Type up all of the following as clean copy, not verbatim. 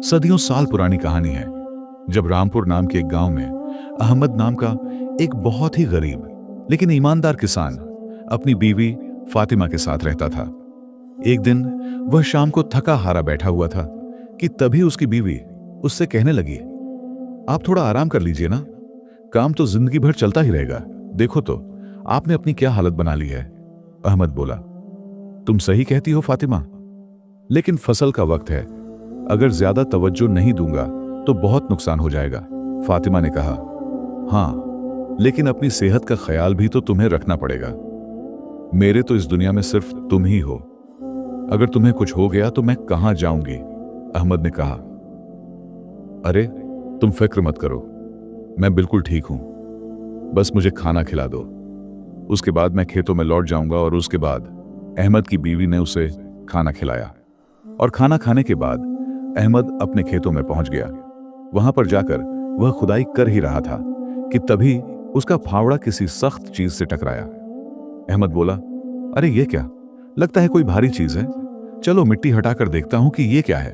सदियों साल पुरानी कहानी है, जब रामपुर नाम के एक गांव में अहमद नाम का एक बहुत ही गरीब लेकिन ईमानदार किसान अपनी बीवी फातिमा के साथ रहता था। एक दिन वह शाम को थका हारा बैठा हुआ था कि तभी उसकी बीवी उससे कहने लगी, आप थोड़ा आराम कर लीजिए ना, काम तो जिंदगी भर चलता ही रहेगा। देखो तो आपने अपनी क्या हालत बना ली है। अहमद बोला, तुम सही कहती हो फातिमा, लेकिन फसल का वक्त है, अगर ज्यादा तवज्जो नहीं दूंगा तो बहुत नुकसान हो जाएगा। फातिमा ने कहा, हाँ, लेकिन अपनी सेहत का ख्याल भी तो तुम्हें रखना पड़ेगा। मेरे तो इस दुनिया में सिर्फ तुम ही हो, अगर तुम्हें कुछ हो गया तो मैं कहां जाऊंगी। अहमद ने कहा, अरे तुम फिक्र मत करो, मैं बिल्कुल ठीक हूं, बस मुझे खाना खिला दो, उसके बाद मैं खेतों में लौट जाऊंगा। और उसके बाद अहमद की बीवी ने उसे खाना खिलाया और खाना खाने के बाद अहमद अपने खेतों में पहुंच गया। वहां पर जाकर वह खुदाई कर ही रहा था कि तभी उसका फावड़ा किसी सख्त चीज से टकराया। अहमद बोला, अरे ये क्या, लगता है कोई भारी चीज है, चलो मिट्टी हटाकर देखता हूं कि ये क्या है।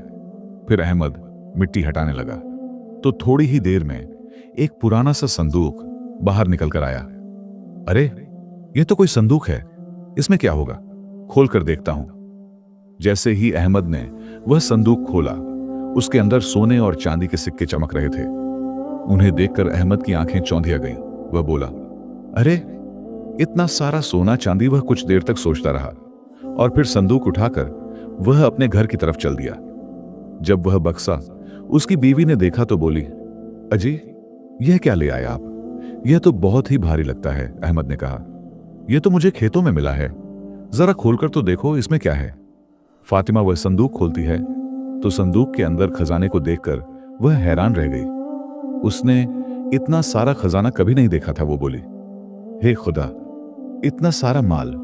फिर अहमद मिट्टी हटाने लगा तो थोड़ी ही देर में एक पुराना सा संदूक बाहर निकल कर आया। अरे ये तो कोई संदूक है, इसमें क्या होगा, खोल कर देखता हूं। जैसे ही अहमद ने वह संदूक खोला, उसके अंदर सोने और चांदी के सिक्के चमक रहे थे। उन्हें देखकर अहमद की आंखें चौंधिया गईं। वह बोला, अरे इतना सारा सोना चांदी। वह कुछ देर तक सोचता रहा और फिर संदूक उठाकर वह अपने घर की तरफ चल दिया। जब वह बक्सा उसकी बीवी ने देखा तो बोली, अजी यह क्या ले आए आप, यह तो बहुत ही भारी लगता है। अहमद ने कहा, यह तो मुझे खेतों में मिला है, जरा खोलकर तो देखो इसमें क्या है। फातिमा वह संदूक खोलती है तो संदूक के अंदर खजाने को देखकर वह हैरान रह गई। उसने इतना सारा खजाना कभी नहीं देखा था। वो बोली, हे खुदा, इतना सारा माल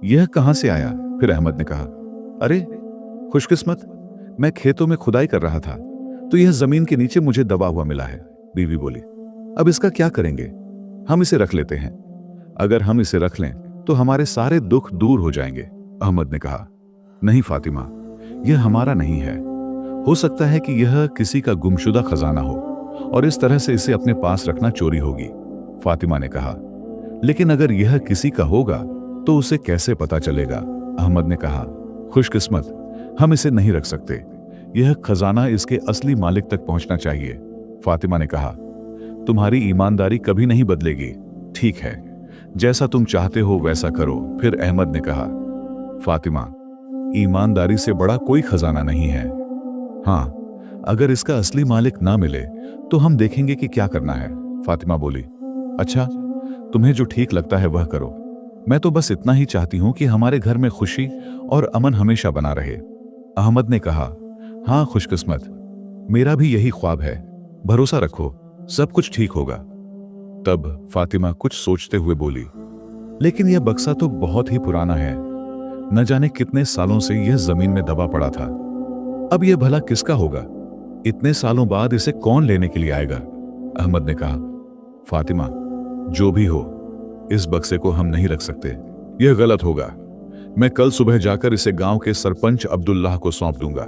यह कहां से आया। फिर अहमद ने कहा, अरे खुशकिस्मत, मैं खेतों में खुदाई कर रहा था तो यह जमीन के नीचे मुझे दबा हुआ मिला है। बीवी बोली, अब इसका क्या करेंगे, हम इसे रख लेते हैं, अगर हम इसे रख लें तो हमारे सारे दुख दूर हो जाएंगे। अहमद ने कहा, नहीं फातिमा, यह हमारा नहीं है, हो सकता है कि यह किसी का गुमशुदा खजाना हो और इस तरह से इसे अपने पास रखना चोरी होगी। फातिमा ने कहा, लेकिन अगर यह किसी का होगा तो उसे कैसे पता चलेगा। अहमद ने कहा, खुशकिस्मत, हम इसे नहीं रख सकते, यह खजाना इसके असली मालिक तक पहुंचना चाहिए। फातिमा ने कहा, तुम्हारी ईमानदारी कभी नहीं बदलेगी, ठीक है, जैसा तुम चाहते हो वैसा करो। फिर अहमद ने कहा, फातिमा, ईमानदारी से बड़ा कोई खजाना नहीं है। हाँ, अगर इसका असली मालिक ना मिले तो हम देखेंगे कि क्या करना है। फातिमा बोली, अच्छा, तुम्हें जो ठीक लगता है वह करो, मैं तो बस इतना ही चाहती हूं कि हमारे घर में खुशी और अमन हमेशा बना रहे। अहमद ने कहा, हाँ खुशकिस्मत, मेरा भी यही ख्वाब है, भरोसा रखो, सब कुछ ठीक होगा। तब फातिमा कुछ सोचते हुए बोली, लेकिन यह बक्सा तो बहुत ही पुराना है, न जाने कितने सालों से यह जमीन में दबा पड़ा था, अब यह भला किसका होगा, इतने सालों बाद इसे कौन लेने के लिए आएगा। अहमद ने कहा, फातिमा, जो भी हो, इस बक्से को हम नहीं रख सकते, यह गलत होगा। मैं कल सुबह जाकर इसे गांव के सरपंच अब्दुल्लाह को सौंप दूंगा,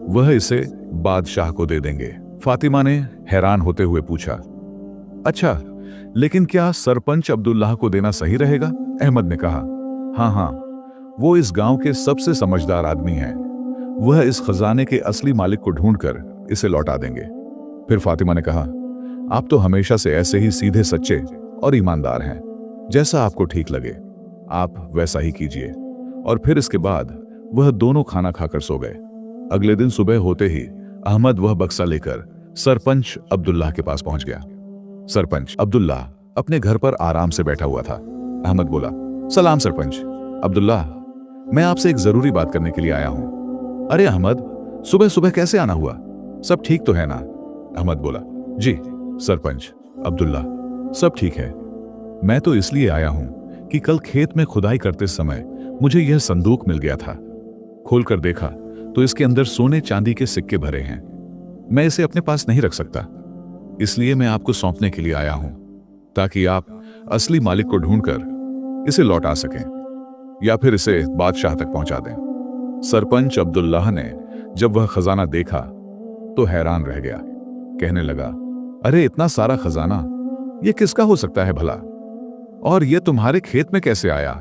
वह इसे बादशाह को दे देंगे। फातिमा ने हैरान होते हुए पूछा, अच्छा, लेकिन क्या सरपंच अब्दुल्लाह को देना सही रहेगा। अहमद ने कहा, हाँ हाँ, वो इस गांव के सबसे समझदार आदमी हैं, वह इस खजाने के असली मालिक को ढूंढकर इसे लौटा देंगे। फिर फातिमा ने कहा, आप तो हमेशा से ऐसे ही सीधे सच्चे और ईमानदार हैं, जैसा आपको ठीक लगे आप वैसा ही कीजिए। और फिर इसके बाद वह दोनों खाना खाकर सो गए। अगले दिन सुबह होते ही अहमद वह बक्सा लेकर सरपंच अब्दुल्लाह के पास पहुंच गया। सरपंच अब्दुल्लाह अपने घर पर आराम से बैठा हुआ था। अहमद बोला, सलाम सरपंच अब्दुल्लाह, मैं आपसे एक जरूरी बात करने के लिए आया हूं। अरे अहमद, सुबह सुबह कैसे आना हुआ, सब ठीक तो है ना। अहमद बोला, जी सरपंच अब्दुल्लाह, सब ठीक है, मैं तो इसलिए आया हूं कि कल खेत में खुदाई करते समय मुझे यह संदूक मिल गया था, खोलकर देखा तो इसके अंदर सोने चांदी के सिक्के भरे हैं, मैं इसे अपने पास नहीं रख सकता, इसलिए मैं आपको सौंपने के लिए आया हूं, ताकि आप असली मालिक को ढूंढकर इसे लौटा सकें या फिर इसे बादशाह तक पहुंचा दें। सरपंच अब्दुल्लाह ने जब वह खजाना देखा तो हैरान रह गया। कहने लगा, अरे इतना सारा खजाना, ये किसका हो सकता है भला? और ये तुम्हारे खेत में कैसे आया?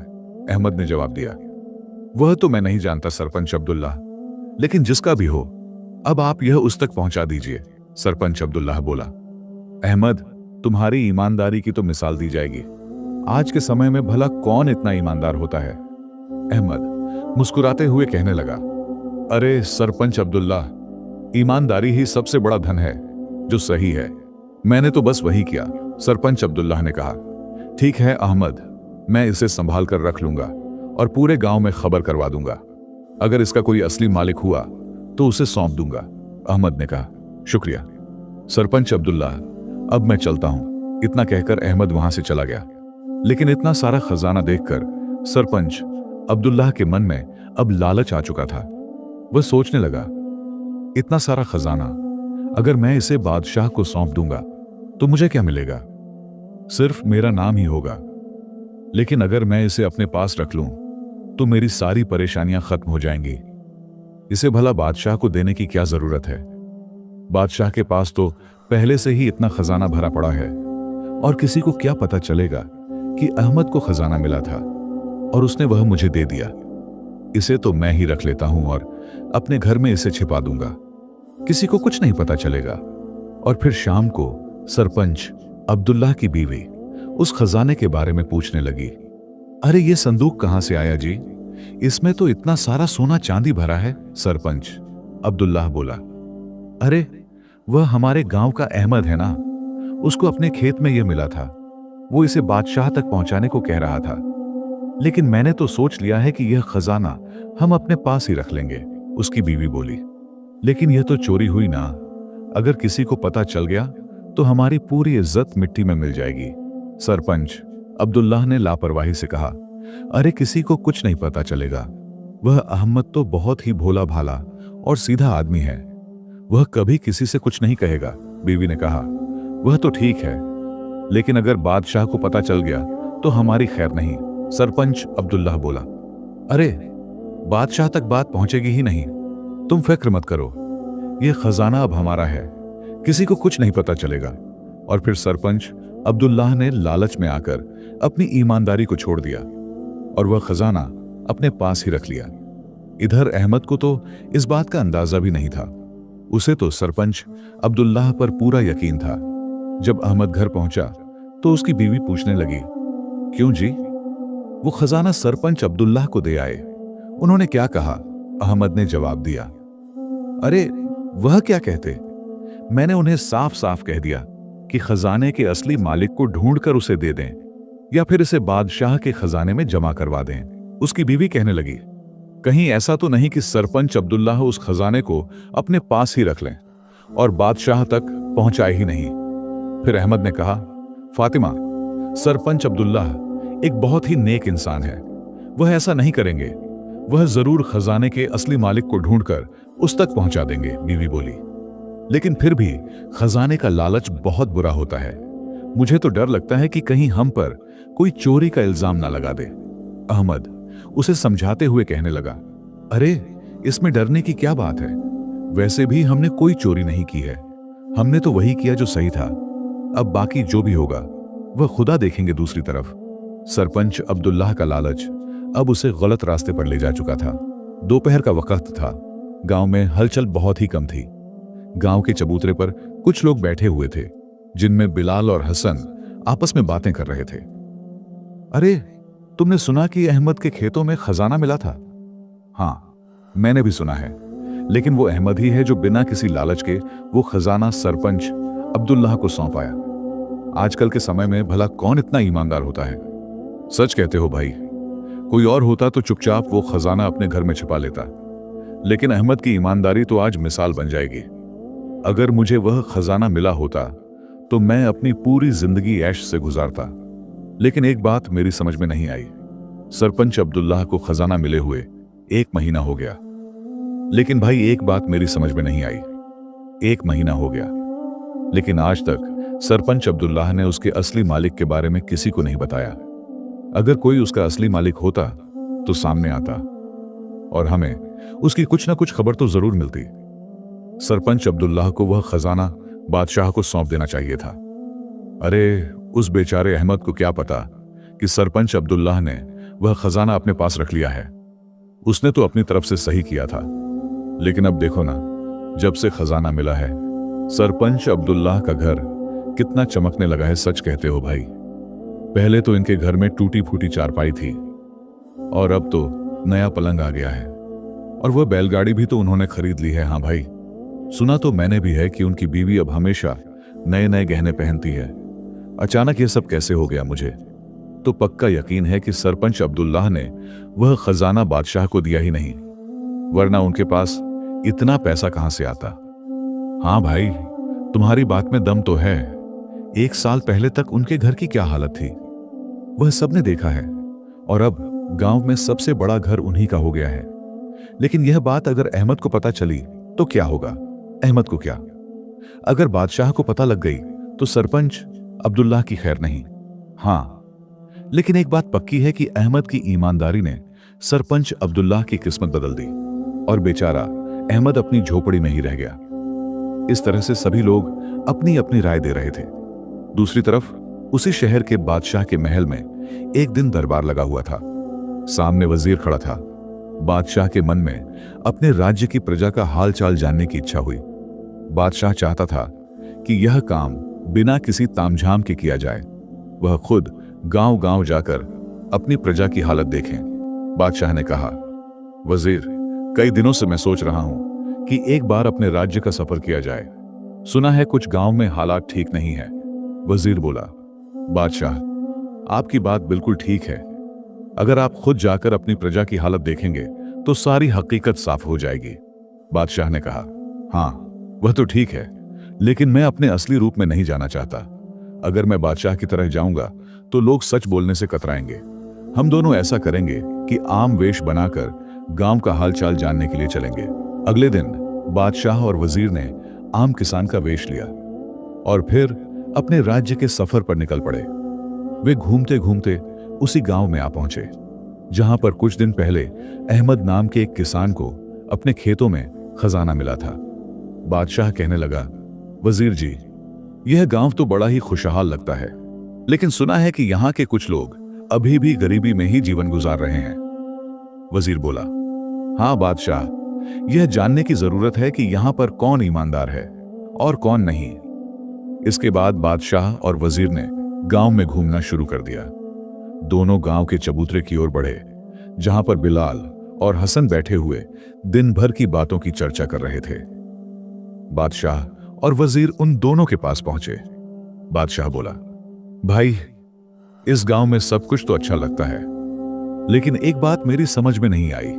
अहमद ने जवाब दिया, वह तो मैं नहीं जानता सरपंच अब्दुल्ला, लेकिन जिसका भी हो, अब आप यह उस तक पहुंचा दीजिए। सरपंच अब्दुल्लाह बोला, अहमद, तुम्हारी ईमानदारी की तो मिसाल दी जाएगी। आज के समय में भला कौन इतना ईमानदार होता है? अहमद मुस्कुराते हुए कहने लगा, अरे सरपंच अब्दुल्ला, ईमानदारी ही सबसे बड़ा धन है जो सही है। मैंने तो बस वही किया। सरपंच अब्दुल्लाह ने कहा, ठीक है अहमद, मैं इसे संभाल कर रख लूंगा और पूरे गांव में खबर करवा दूंगा। अगर इसका कोई असली मालिक हुआ तो उसे सौंप दूंगा। अहमद ने कहा, शुक्रिया सरपंच अब्दुल्ला, अब मैं चलता हूं। इतना कहकर अहमद वहां से चला गया। लेकिन इतना सारा खजाना देखकर सरपंच अब्दुल्लाह के मन में अब लालच आ चुका था। वह सोचने लगा, इतना सारा खजाना, अगर मैं इसे बादशाह को सौंप दूंगा तो मुझे क्या मिलेगा? सिर्फ मेरा नाम ही होगा। लेकिन अगर मैं इसे अपने पास रख लूं तो मेरी सारी परेशानियां खत्म हो जाएंगी। इसे भला बादशाह को देने की क्या जरूरत है? बादशाह के पास तो पहले से ही इतना खजाना भरा पड़ा है, और किसी को क्या पता चलेगा कि अहमद को खजाना मिला था और उसने वह मुझे दे दिया। इसे तो मैं ही रख लेता हूं और अपने घर में इसे छिपा दूंगा, किसी को कुछ नहीं पता चलेगा। और फिर शाम को सरपंच अब्दुल्लाह की बीवी उस खजाने के बारे में पूछने लगी, अरे ये संदूक कहां से आया जी? इसमें तो इतना सारा सोना चांदी भरा है। सरपंच अब्दुल्लाह बोला, अरे वह हमारे गांव का अहमद है ना, उसको अपने खेत में यह मिला था। वो इसे बादशाह तक पहुंचाने को कह रहा था, लेकिन मैंने तो सोच लिया है कि यह खजाना हम अपने पास ही रख लेंगे। उसकी बीवी बोली, लेकिन यह तो चोरी हुई ना, अगर किसी को पता चल गया तो हमारी पूरी इज्जत मिट्टी में मिल जाएगी। सरपंच अब्दुल्लाह ने लापरवाही से कहा, अरे किसी को कुछ नहीं पता चलेगा। वह अहमद तो बहुत ही भोला भाला और सीधा आदमी है, वह कभी किसी से कुछ नहीं कहेगा। बीवी ने कहा, वह तो ठीक है, लेकिन अगर बादशाह को पता चल गया तो हमारी खैर नहीं। सरपंच अब्दुल्लाह बोला, अरे बादशाह तक बात पहुंचेगी ही नहीं, तुम फिक्र मत करो, यह खजाना अब हमारा है, किसी को कुछ नहीं पता चलेगा। और फिर सरपंच अब्दुल्लाह ने लालच में आकर अपनी ईमानदारी को छोड़ दिया और वह खजाना अपने पास ही रख लिया। इधर अहमद को तो इस बात का अंदाजा भी नहीं था। उसे तो सरपंच अब्दुल्लाह पर पूरा यकीन था। जब अहमद घर पहुंचा तो उसकी बीवी पूछने लगी, क्यों जी, वो खजाना सरपंच अब्दुल्लाह को दे आए, उन्होंने क्या कहा? अहमद ने जवाब दिया, अरे वह क्या कहते, मैंने उन्हें साफ साफ कह दिया कि खजाने के असली मालिक को ढूंढकर उसे दे दें या फिर इसे बादशाह के खजाने में जमा करवा दें। उसकी बीवी कहने लगी, कहीं ऐसा तो नहीं कि सरपंच अब्दुल्लाह उस खजाने को अपने पास ही रख लें और बादशाह तक पहुंचाए ही नहीं। फिर अहमद ने कहा, फातिमा, सरपंच अब्दुल्लाह एक बहुत ही नेक इंसान है, वह ऐसा नहीं करेंगे, वह जरूर खजाने के असली मालिक को ढूंढकर उस तक पहुंचा देंगे। बीवी बोली, लेकिन फिर भी खजाने का लालच बहुत बुरा होता है, मुझे तो डर लगता है कि कहीं हम पर कोई चोरी का इल्जाम ना लगा दे। अहमद उसे समझाते हुए कहने लगा, अरे इसमें डरने की क्या बात है, वैसे भी हमने कोई चोरी नहीं की है, हमने तो वही किया जो सही था, अब बाकी जो भी होगा वह खुदा देखेंगे। दूसरी तरफ सरपंच अब्दुल्लाह का लालच अब उसे गलत रास्ते पर ले जा चुका था। दोपहर का वक्त था, गांव में हलचल बहुत ही कम थी। गांव के चबूतरे पर कुछ लोग बैठे हुए थे, जिनमें बिलाल और हसन आपस में बातें कर रहे थे। अरे तुमने सुना कि अहमद के खेतों में खजाना मिला था? हाँ, मैंने भी सुना है, लेकिन वो अहमद ही है जो बिना किसी लालच के वो खजाना सरपंच अब्दुल्लाह को सौंप आया। आजकल के समय में भला कौन इतना ईमानदार होता है? सच कहते हो भाई, कोई और होता तो चुपचाप वो खजाना अपने घर में छिपा लेता, लेकिन अहमद की ईमानदारी तो आज मिसाल बन जाएगी। अगर मुझे वह खजाना मिला होता तो मैं अपनी पूरी जिंदगी ऐश से गुजारता। लेकिन एक बात मेरी समझ में नहीं आई, सरपंच अब्दुल्लाह को खजाना मिले हुए 1 महीना हो गया, लेकिन भाई एक बात मेरी समझ में नहीं आई, 1 महीना हो गया, लेकिन आज तक सरपंच अब्दुल्लाह ने उसके असली मालिक के बारे में किसी को नहीं बताया। अगर कोई उसका असली मालिक होता तो सामने आता और हमें उसकी कुछ ना कुछ खबर तो जरूर मिलती। सरपंच अब्दुल्लाह को वह खजाना बादशाह को सौंप देना चाहिए था। अरे, उस बेचारे अहमद को क्या पता कि सरपंच अब्दुल्लाह ने वह खजाना अपने पास रख लिया है। उसने तो अपनी तरफ से सही किया था, लेकिन अब देखो ना, जब से खजाना मिला है, सरपंच अब्दुल्लाह का घर कितना चमकने लगा है। सच कहते हो भाई, पहले तो इनके घर में टूटी फूटी चारपाई थी और अब तो नया पलंग आ गया है, और वह बैलगाड़ी भी तो उन्होंने खरीद ली है। हाँ भाई, सुना तो मैंने भी है कि उनकी बीवी अब हमेशा नए नए गहने पहनती है। अचानक ये सब कैसे हो गया? मुझे तो पक्का यकीन है कि सरपंच अब्दुल्लाह ने वह खजाना बादशाह को दिया ही नहीं, वरना उनके पास इतना पैसा कहां से आता। हाँ भाई, तुम्हारी बात में दम तो है। 1 साल पहले तक उनके घर की क्या हालत थी, वह सबने देखा है, और अब गांव में सबसे बड़ा घर उन्हीं का हो गया है। लेकिन यह बात अगर अहमद को पता चली तो क्या होगा? अहमद को क्या? अगर बादशाह को पता लग गई तो सरपंच अब्दुल्लाह की खैर नहीं। हाँ, लेकिन एक बात पक्की है कि अहमद की ईमानदारी ने सरपंच अब्दुल्लाह की किस्मत बदल दी, और बेचारा अहमद अपनी झोपड़ी में ही रह गया। इस तरह से सभी लोग अपनी अपनी राय दे रहे थे। दूसरी तरफ उसी शहर के बादशाह के महल में एक दिन दरबार लगा हुआ था। सामने वजीर खड़ा था। बादशाह के मन में अपने राज्य की प्रजा का हालचाल जानने की इच्छा हुई। बादशाह चाहता था कि यह काम बिना किसी तामझाम के किया जाए। वह खुद गांव गांव जाकर अपनी प्रजा की हालत देखें। बादशाह ने कहा, वजीर, कई दिनों से मैं सोच रहा हूं कि एक बार अपने राज्य का सफर किया जाए। सुना है कुछ गांव में हालात ठीक नहीं है। वजीर बोला, बादशाह, आपकी बात बिल्कुल ठीक है। अगर आप खुद जाकर अपनी प्रजा की हालत देखेंगे तो सारी हकीकत साफ हो जाएगी। बादशाह ने कहा, हाँ, वह तो ठीक है, लेकिन मैं अपने असली रूप में नहीं जाना चाहता। अगर मैं बादशाह की तरह जाऊंगा तो लोग सच बोलने से कतराएंगे। हम दोनों ऐसा करेंगे कि आम वेश बनाकर गांव का हालचाल जानने के लिए चलेंगे। अगले दिन बादशाह और वजीर ने आम किसान का वेश लिया और फिर अपने राज्य के सफर पर निकल पड़े। वे घूमते घूमते उसी गांव में आ पहुंचे जहां पर कुछ दिन पहले अहमद नाम के एक किसान को अपने खेतों में खजाना मिला था। बादशाह कहने लगा, वजीर जी, यह गांव तो बड़ा ही खुशहाल लगता है, लेकिन सुना है कि यहां के कुछ लोग अभी भी गरीबी में ही जीवन गुजार रहे हैं। वजीर बोला, हाँ बादशाह, यह जानने की जरूरत है कि यहां पर कौन ईमानदार है और कौन नहीं। इसके बाद बादशाह और वजीर ने गांव में घूमना शुरू कर दिया। दोनों गांव के चबूतरे की ओर बढ़े, जहां पर बिलाल और हसन बैठे हुए दिन भर की बातों की चर्चा कर रहे थे। बादशाह और वजीर उन दोनों के पास पहुंचे। बादशाह बोला, भाई, इस गांव में सब कुछ तो अच्छा लगता है, लेकिन एक बात मेरी समझ में नहीं आई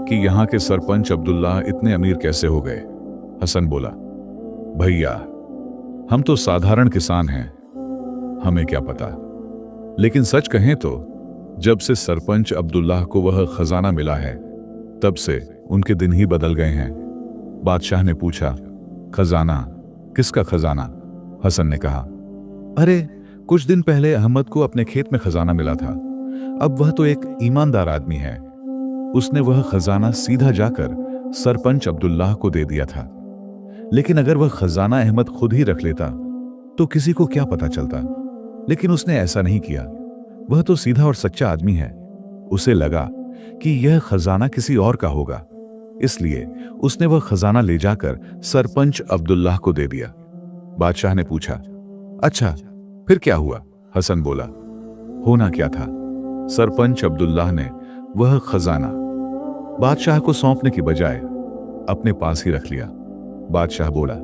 कि यहां के सरपंच अब्दुल्लाह इतने अमीर कैसे हो गए। हसन बोला, भैया, हम तो साधारण किसान हैं, हमें क्या पता। लेकिन सच कहें तो जब से सरपंच अब्दुल्लाह को वह खजाना मिला है, तब से उनके दिन ही बदल गए हैं। बादशाह ने पूछा, खजाना? किसका खजाना? हसन ने कहा, अरे, कुछ दिन पहले अहमद को अपने खेत में खजाना मिला था। अब वह तो एक ईमानदार आदमी है। उसने वह खजाना सीधा जाकर सरपंच अब्दुल्लाह को दे दिया था। लेकिन अगर वह खजाना अहमद खुद ही रख लेता तो किसी को क्या पता चलता। लेकिन उसने ऐसा नहीं किया। वह तो सीधा और सच्चा आदमी है। उसे लगा कि यह खजाना किसी और का होगा, इसलिए उसने वह खजाना ले जाकर सरपंच अब्दुल्लाह को दे दिया। बादशाह ने पूछा, अच्छा, फिर क्या हुआ? हसन बोला, होना क्या था, सरपंच अब्दुल्लाह ने वह खजाना बादशाह को सौंपने की बजाय अपने पास ही रख लिया। बादशाह बोला,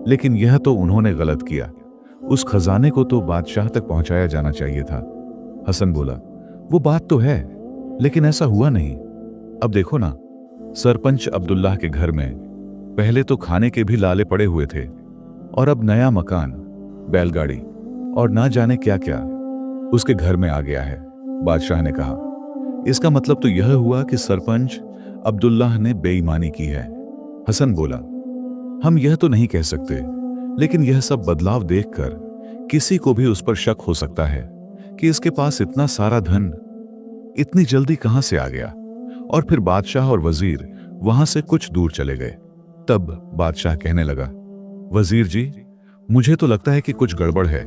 लेकिन यह तो उन्होंने गलत किया। उस खजाने को तो बादशाह तक पहुंचाया जाना चाहिए था। हसन बोला, वो बात तो है, लेकिन ऐसा हुआ नहीं। अब देखो ना, सरपंच अब्दुल्लाह के घर में पहले तो खाने के भी लाले पड़े हुए थे, और अब नया मकान, बैलगाड़ी और ना जाने क्या क्या उसके घर में आ गया है। बादशाह ने कहा, इसका मतलब तो यह हुआ कि सरपंच अब्दुल्लाह ने बेईमानी की है। हसन बोला, हम यह तो नहीं कह सकते, लेकिन यह सब बदलाव देखकर किसी को भी उस पर शक हो सकता है कि इसके पास इतना सारा धन इतनी जल्दी कहां से आ गया। और फिर बादशाह और वजीर वहां से कुछ दूर चले गए। तब बादशाह कहने लगा, वजीर जी, मुझे तो लगता है कि कुछ गड़बड़ है,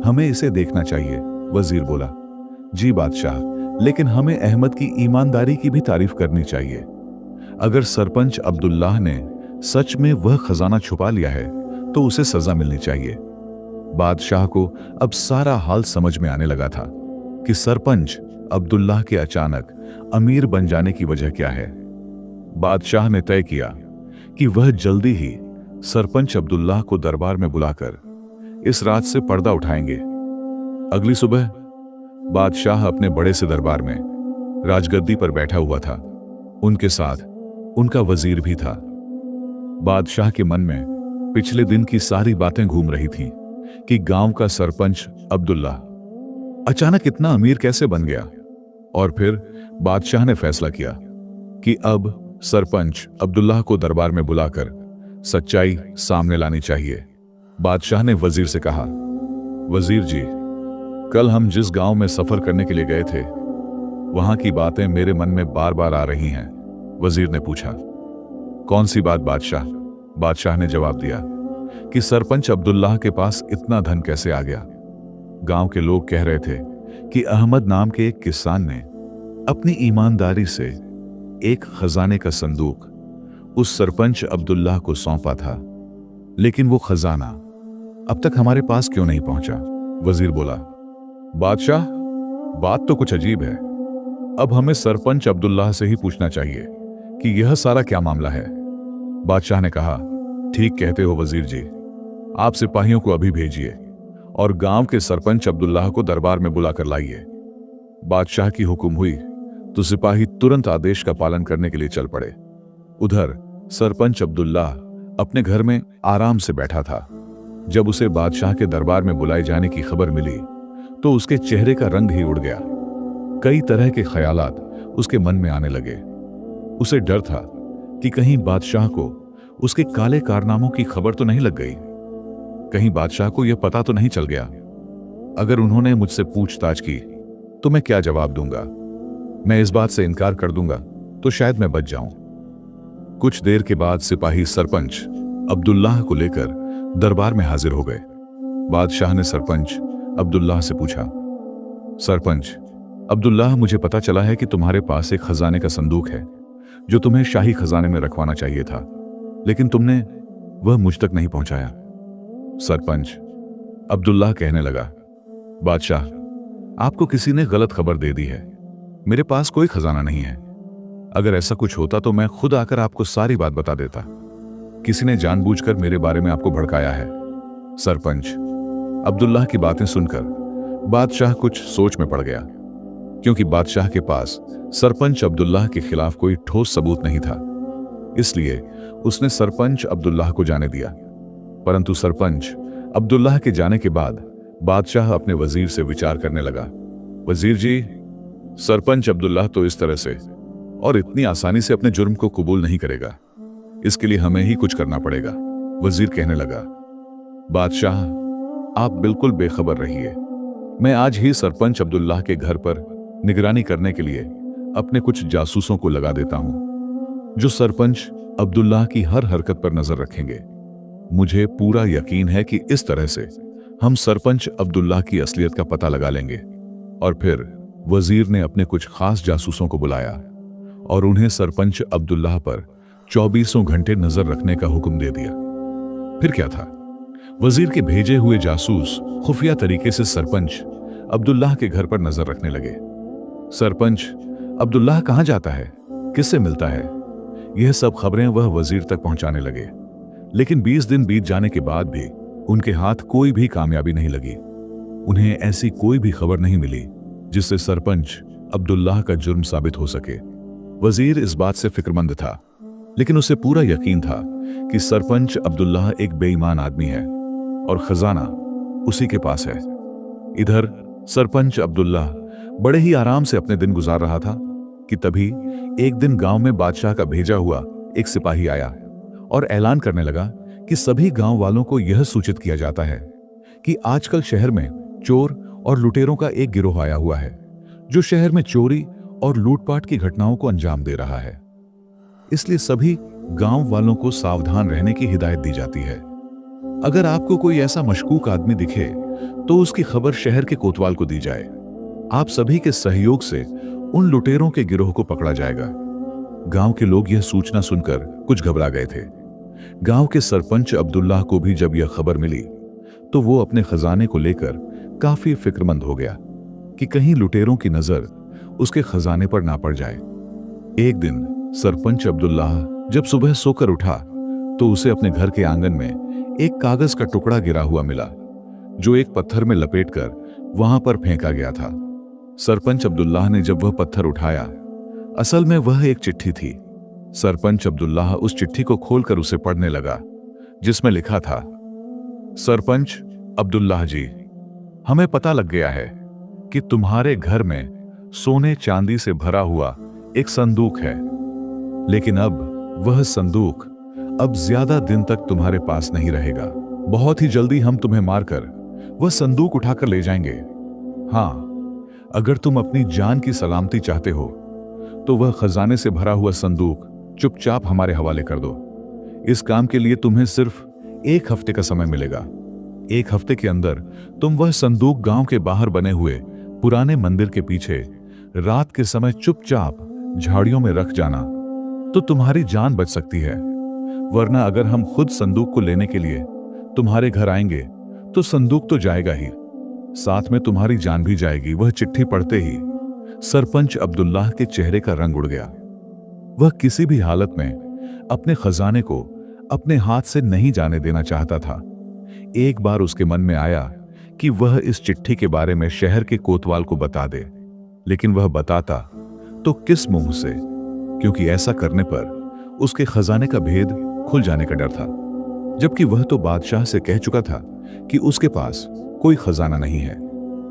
हमें इसे देखना चाहिए। वजीर बोला, जी बादशाह, लेकिन हमें अहमद की ईमानदारी की भी तारीफ करनी चाहिए। अगर सरपंच अब्दुल्लाह ने सच में वह खजाना छुपा लिया है तो उसे सजा मिलनी चाहिए। बादशाह को अब सारा हाल समझ में आने लगा था कि सरपंच अब्दुल्लाह के अचानक अमीर बन जाने की वजह क्या है। बादशाह ने तय किया कि वह जल्दी ही सरपंच अब्दुल्लाह को दरबार में बुलाकर इस रात से पर्दा उठाएंगे। अगली सुबह बादशाह अपने बड़े से दरबार में राजगद्दी पर बैठा हुआ था। उनके साथ उनका वजीर भी था। बादशाह के मन में पिछले दिन की सारी बातें घूम रही थीं कि गांव का सरपंच अब्दुल्ला अचानक इतना अमीर कैसे बन गया। और फिर बादशाह ने फैसला किया कि अब सरपंच अब्दुल्लाह को दरबार में बुलाकर सच्चाई सामने लानी चाहिए। बादशाह ने वजीर से कहा, वजीर जी, कल हम जिस गांव में सफर करने के लिए गए थे वहां की बातें मेरे मन में बार बार आ रही हैं। वजीर ने पूछा, कौन सी बात बादशाह? बादशाह ने जवाब दिया कि सरपंच अब्दुल्लाह के पास इतना धन कैसे आ गया। गांव के लोग कह रहे थे कि अहमद नाम के एक किसान ने अपनी ईमानदारी से एक खजाने का संदूक उस सरपंच अब्दुल्लाह को सौंपा था, लेकिन वो खजाना अब तक हमारे पास क्यों नहीं पहुंचा? वजीर बोला, बादशाह, बात तो कुछ अजीब है। अब हमें सरपंच अब्दुल्लाह से ही पूछना चाहिए कि यह सारा क्या मामला है। बादशाह ने कहा, ठीक कहते हो वजीर जी, आप सिपाहियों को अभी भेजिए और गांव के सरपंच अब्दुल्लाह को दरबार में बुलाकर लाइए। बादशाह की हुक्म हुई तो सिपाही तुरंत आदेश का पालन करने के लिए चल पड़े। उधर सरपंच अब्दुल्लाह अपने घर में आराम से बैठा था। जब उसे बादशाह के दरबार में बुलाए जाने की खबर मिली तो उसके चेहरे का रंग ही उड़ गया। कई तरह के ख्यालात उसके मन में आने लगे। उसे डर था कि कहीं बादशाह को उसके काले कारनामों की खबर तो नहीं लग गई, कहीं बादशाह को यह पता तो नहीं चल गया। अगर उन्होंने मुझसे पूछताछ की तो मैं क्या जवाब दूंगा? मैं इस बात से इनकार कर दूंगा तो शायद मैं बच जाऊं। कुछ देर के बाद सिपाही सरपंच अब्दुल्लाह को लेकर दरबार में हाजिर हो गए। बादशाह ने सरपंच अब्दुल्लाह से पूछा, सरपंच अब्दुल्लाह, मुझे पता चला है कि तुम्हारे पास एक खजाने का संदूक है जो तुम्हें शाही खजाने में रखवाना चाहिए था, लेकिन तुमने वह मुझ तक नहीं पहुंचाया। सरपंच अब्दुल्लाह कहने लगा, बादशाह, आपको किसी ने गलत खबर दे दी है। मेरे पास कोई खजाना नहीं है। अगर ऐसा कुछ होता तो मैं खुद आकर आपको सारी बात बता देता। किसी ने जानबूझकर मेरे बारे में आपको भड़काया है। सरपंच अब्दुल्लाह की बातें सुनकर बादशाह कुछ सोच में पड़ गया, क्योंकि बादशाह के पास सरपंच अब्दुल्लाह के खिलाफ कोई ठोस सबूत नहीं था। इसलिए उसने सरपंच अब्दुल्लाह को जाने दिया। परंतु सरपंच अब्दुल्लाह के जाने के बाद बादशाह अपने वजीर से विचार करने लगा। वजीर जी, सरपंच अब्दुल्लाह तो इस तरह से और इतनी आसानी से अपने जुर्म को कबूल नहीं करेगा। इसके लिए हमें ही कुछ करना पड़ेगा। वजीर कहने लगा, बादशाह, आप बिल्कुल बेखबर रहिए। मैं आज ही सरपंच अब्दुल्लाह के घर पर निगरानी करने के लिए अपने कुछ जासूसों को लगा देता हूं, जो सरपंच अब्दुल्लाह की हर हरकत पर नजर रखेंगे। मुझे पूरा यकीन है कि इस तरह से हम सरपंच अब्दुल्लाह की असलियत का पता लगा लेंगे। और फिर वजीर ने अपने कुछ खास जासूसों को बुलाया और उन्हें सरपंच अब्दुल्लाह पर 24 घंटे नजर रखने का हुक्म दे दिया। फिर क्या था, वजीर के भेजे हुए जासूस खुफिया तरीके से सरपंच अब्दुल्लाह के घर पर नजर रखने लगे। सरपंच अब्दुल्लाह कहां जाता है, किससे मिलता है, यह सब खबरें वह वजीर तक पहुंचाने लगे। लेकिन 20 दिन बीत जाने के बाद भी उनके हाथ कोई भी कामयाबी नहीं लगी। उन्हें ऐसी कोई भी खबर नहीं मिली जिससे सरपंच अब्दुल्लाह का जुर्म साबित हो सके। वजीर इस बात से फिक्रमंद था, लेकिन उसे पूरा यकीन था कि सरपंच अब्दुल्लाह एक बेईमान आदमी है और खजाना उसी के पास है। इधर सरपंच अब्दुल्लाह बड़े ही आराम से अपने दिन गुजार रहा था कि तभी एक दिन गांव में बादशाह का भेजा हुआ एक सिपाही आया और ऐलान करने लगा कि सभी गांव वालों को यह सूचित किया जाता है कि आजकल शहर में चोर और लुटेरों का एक गिरोह आया हुआ है, जो शहर में चोरी और लूटपाट की घटनाओं को अंजाम दे रहा है। इसलिए सभी गांव वालों को सावधान रहने की हिदायत दी जाती है। अगर आपको कोई ऐसा मशकूक आदमी दिखे तो उसकी खबर शहर के कोतवाल को दी जाए। आप सभी के सहयोग से उन लुटेरों के गिरोह को पकड़ा जाएगा। गांव के लोग यह सूचना सुनकर कुछ घबरा गए थे। गांव के सरपंच अब्दुल्लाह को भी जब यह खबर मिली तो वो अपने खजाने को लेकर काफी फिक्रमंद हो गया कि कहीं लुटेरों की नजर उसके खजाने पर ना पड़ जाए। एक दिन सरपंच अब्दुल्लाह जब सुबह सोकर उठा तो उसे अपने घर के आंगन में एक कागज का टुकड़ा गिरा हुआ मिला, जो एक पत्थर में लपेटकर वहां पर फेंका गया था। सरपंच अब्दुल्लाह ने जब वह पत्थर उठाया, असल में वह एक चिट्ठी थी। सरपंच अब्दुल्लाह उस चिट्ठी को खोलकर उसे पढ़ने लगा, जिसमें लिखा था, सरपंच अब्दुल्लाह जी, हमें पता लग गया है कि तुम्हारे घर में सोने चांदी से भरा हुआ एक संदूक है, लेकिन अब वह संदूक अब ज्यादा दिन तक तुम्हारे पास नहीं रहेगा। बहुत ही जल्दी हम तुम्हें मारकर वह संदूक उठाकर ले जाएंगे। हाँ, अगर तुम अपनी जान की सलामती चाहते हो तो वह खजाने से भरा हुआ संदूक चुपचाप हमारे हवाले कर दो। इस काम के लिए तुम्हें सिर्फ 1 हफ्ते का समय मिलेगा। 1 हफ्ते के अंदर तुम वह संदूक गांव के बाहर बने हुए पुराने मंदिर के पीछे रात के समय चुपचाप झाड़ियों में रख जाना, तो तुम्हारी जान बच सकती है। वरना अगर हम खुद संदूक को लेने के लिए तुम्हारे घर आएंगे तो संदूक तो जाएगा ही, साथ में तुम्हारी जान भी जाएगी। वह चिट्ठी पढ़ते ही सरपंच अब्दुल्लाह के चेहरे का रंग उड़ गया। वह किसी भी हालत में अपने खजाने को अपने हाथ से नहीं जाने देना चाहता था। एक बार उसके मन में आया कि वह इस चिट्ठी के बारे में शहर के कोतवाल को बता दे, लेकिन वह बताता तो किस मुंह से, क्योंकि ऐसा करने पर उसके खजाने का भेद खुल जाने का डर था, जबकि वह तो बादशाह से कह चुका था कि उसके पास कोई खजाना नहीं है।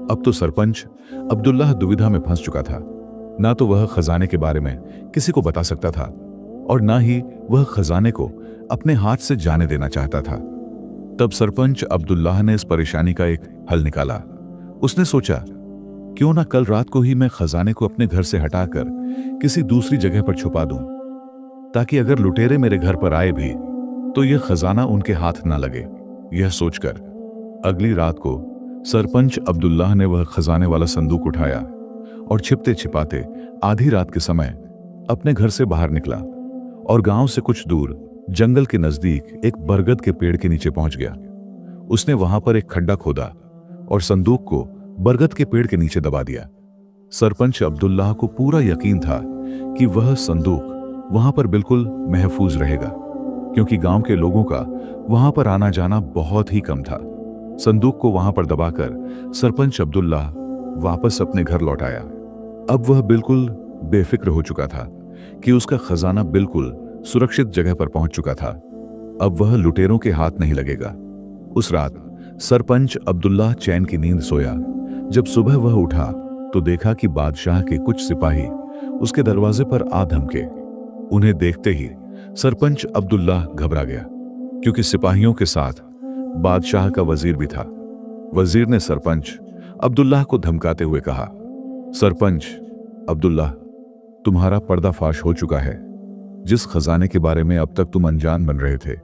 अब तो सरपंच अब्दुल्लाह दुविधा में फंस चुका था। ना तो वह खजाने के बारे में किसी को बता सकता था और ना ही वह खजाने को अपने हाथ से जाने देना चाहता था। तब सरपंच अब्दुल्लाह ने इस परेशानी का एक हल निकाला। उसने सोचा, क्यों ना कल रात को ही मैं खजाने को अपने घर से हटाकर किसी दूसरी जगह पर छुपा दूं, ताकि अगर लुटेरे मेरे घर पर आए भी तो यह खजाना उनके हाथ ना लगे। यह सोचकर अगली रात को सरपंच अब्दुल्लाह ने वह खजाने वाला संदूक उठाया और छिपते छिपाते आधी रात के समय अपने घर से बाहर निकला और गांव से कुछ दूर जंगल के नजदीक एक बरगद के पेड़ के नीचे पहुंच गया। उसने वहां पर एक खड्डा खोदा और संदूक को बरगद के पेड़ के नीचे दबा दिया। सरपंच अब्दुल्लाह को पूरा यकीन था कि वह संदूक वहां पर बिल्कुल महफूज रहेगा, क्योंकि गांव के लोगों का वहां पर आना जाना बहुत ही कम था। संदूक को वहां पर दबाकर सरपंच अब्दुल्लाह वापस अपने घर लौट आया। अब वह बिल्कुल बेफिक्र हो चुका था कि उसका खजाना बिल्कुल सुरक्षित जगह पर पहुंच चुका था। अब वह लुटेरों के हाथ नहीं लगेगा। उस रात सरपंच अब्दुल्लाह चैन की नींद सोया। जब सुबह वह उठा तो देखा कि बादशाह के कुछ सिपाही उसके दरवाजे पर आ धमके। उन्हें देखते ही सरपंच अब्दुल्लाह घबरा गया, क्योंकि सिपाहियों के साथ बादशाह का वजीर भी था। वजीर ने सरपंच अब्दुल्लाह को धमकाते हुए कहा, सरपंच अब्दुल्लाह, तुम्हारा पर्दाफाश हो चुका है। जिस खजाने के बारे में अब तक तुम अनजान बन रहे थे,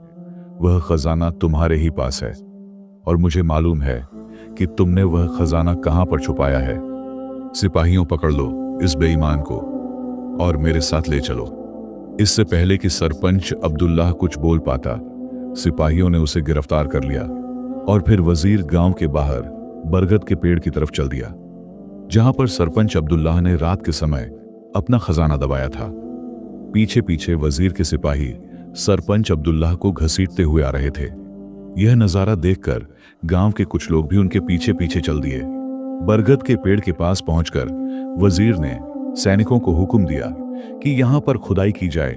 वह खजाना तुम्हारे ही पास है और मुझे मालूम है कि तुमने वह खजाना कहां पर छुपाया है। सिपाहियों, पकड़ लो इस बेईमान को और मेरे साथ ले चलो। इससे पहले कि सरपंच अब्दुल्लाह कुछ बोल पाता, सिपाहियों ने उसे गिरफ्तार कर लिया और फिर वजीर गांव के बाहर बरगद के पेड़ की तरफ चल दिया, जहां पर सरपंच अब्दुल्लाह ने रात के समय अपना खजाना दबाया था। पीछे पीछे वजीर के सिपाही सरपंच अब्दुल्लाह को घसीटते हुए आ रहे थे। यह नजारा देखकर गांव के कुछ लोग भी उनके पीछे पीछे चल दिए। बरगद के पेड़ के पास पहुंचकर वजीर ने सैनिकों को हुक्म दिया कि यहां पर खुदाई की जाए,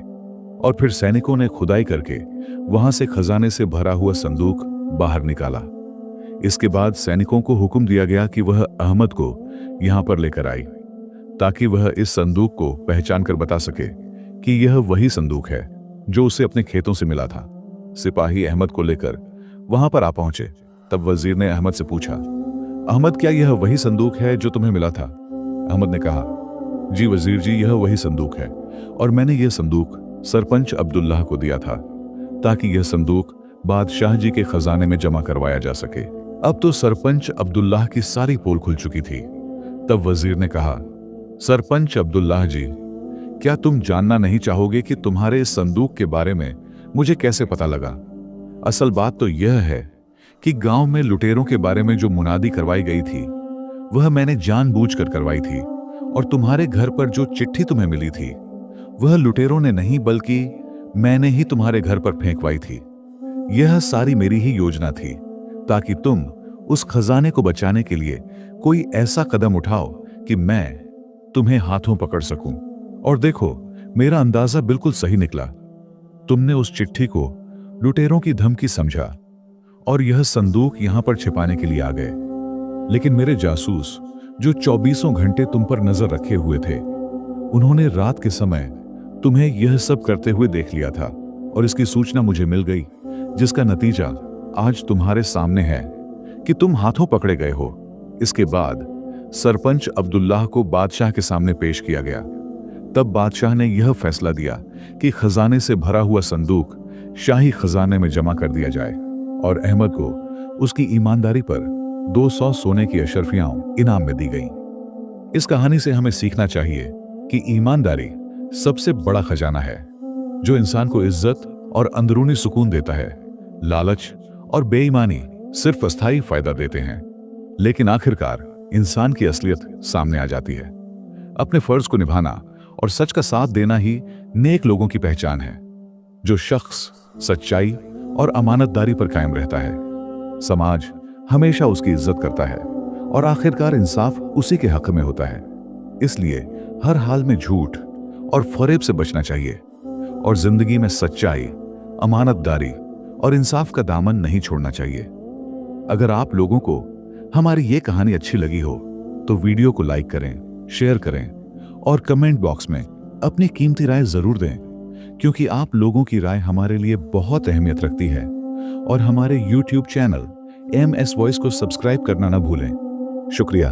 और फिर सैनिकों ने खुदाई करके वहां से खजाने से भरा हुआ संदूक बाहर निकाला। इसके बाद सैनिकों को हुक्म दिया गया कि वह अहमद को यहां पर लेकर आए, ताकि वह इस संदूक को पहचान कर बता सके कि यह वही संदूक है जो उसे अपने खेतों से मिला था। सिपाही अहमद को लेकर वहां पर आ पहुंचे। तब वजीर ने अहमद से पूछा, अहमद, क्या यह वही संदूक है जो तुम्हें मिला था? अहमद ने कहा, जी वजीर जी, यह वही संदूक है और मैंने यह संदूक सरपंच अब्दुल्लाह को दिया था ताकि यह संदूक बादशाह जी के खजाने में जमा करवाया जा सके। अब तो सरपंच अब्दुल्लाह की सारी पोल खुल चुकी थी। तब वजीर ने कहा, सरपंच अब्दुल्लाह जी, क्या तुम जानना नहीं चाहोगे कि तुम्हारे इस संदूक के बारे में मुझे कैसे पता लगा? असल बात तो यह है कि गांव में लुटेरों के बारे में जो मुनादी करवाई गई थी वह मैंने जानबूझकर करवाई थी, और तुम्हारे घर पर जो चिट्ठी तुम्हें मिली थी वह लुटेरों ने नहीं बल्कि मैंने ही तुम्हारे घर पर फेंकवाई थी। यह सारी मेरी ही योजना थी ताकि तुम उस खजाने को बचाने के लिए कोई ऐसा कदम उठाओ कि मैं तुम्हें हाथों पकड़ सकूं। और देखो, मेरा अंदाजा बिल्कुल सही निकला। तुमने उस चिट्ठी को लुटेरों की धमकी समझा और यह संदूक यहां पर छिपाने के लिए आ गए। लेकिन मेरे जासूस जो 24 घंटे तुम पर नजर रखे हुए थे, उन्होंने रात के समय तुम्हें यह सब करते हुए देख लिया था और इसकी सूचना मुझे मिल गई, जिसका नतीजा आज तुम्हारे सामने है कि तुम हाथों पकड़े गए हो। इसके बाद सरपंच अब्दुल्लाह को बादशाह के सामने पेश किया गया। तब बादशाह ने यह फैसला दिया कि खजाने से भरा हुआ संदूक शाही खजाने में जमा कर दिया जाए और अहमद को उसकी ईमानदारी पर 200 सोने की अशर्फियां इनाम में दी गईं। इस कहानी से हमें सीखना चाहिए कि ईमानदारी सबसे बड़ा खजाना है जो इंसान को इज्जत और अंदरूनी सुकून देता है। लालच और बेईमानी सिर्फ अस्थायी फायदा देते हैं, लेकिन आखिरकार इंसान की असलियत सामने आ जाती है। अपने फर्ज को निभाना और सच का साथ देना ही नेक लोगों की पहचान है। जो शख्स सच्चाई और अमानतदारी पर कायम रहता है, समाज हमेशा उसकी इज्जत करता है और आखिरकार इंसाफ उसी के हक में होता है। इसलिए हर हाल में झूठ और फरेब से बचना चाहिए और जिंदगी में सच्चाई, अमानतदारी और इंसाफ का दामन नहीं छोड़ना चाहिए। अगर आप लोगों को हमारी ये कहानी अच्छी लगी हो तो वीडियो को लाइक करें, शेयर करें और कमेंट बॉक्स में अपनी कीमती राय जरूर दें, क्योंकि आप लोगों की राय हमारे लिए बहुत अहमियत रखती है। और हमारे YouTube चैनल MS वॉइस को सब्सक्राइब करना ना भूलें। शुक्रिया।